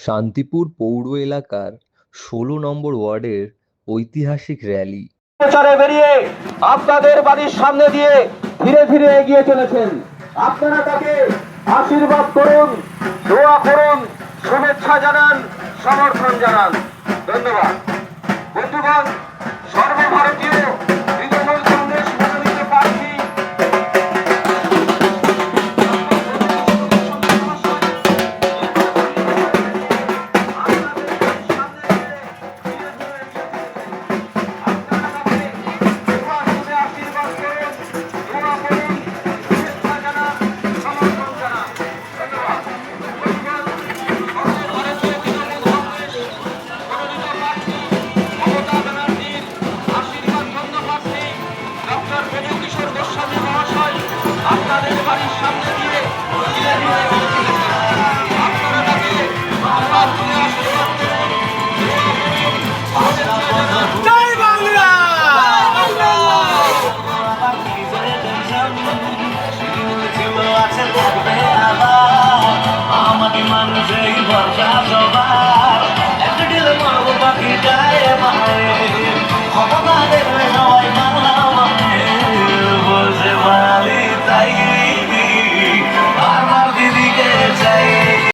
শান্তিপুর পৌর এলাকার ১৬ নম্বর ওয়ার্ডের ঐতিহাসিক র্যালি। প্রচারে বেরিয়ে আপনাদের বাড়ির সামনে দিয়ে ধীরে ধীরে এগিয়ে চলেছেন। আপনারা তাকে আশীর্বাদ করুন, দোয়া করুন, শুভেচ্ছা জানান, সমর্থন জানান। ধন্যবাদ বন্ধুগণ। সর্বভারতীয় তৃণমূল কংগ্রেস মনোনীত প্রার্থী আপনাদের বাড়ির সামনে দিয়ে আপনারা তাকে আশীর্বাদ করুন, জয় বাংলা। আমাকে মানুষের ভরসা সবার একটা দিলে মারবো বাকি যায়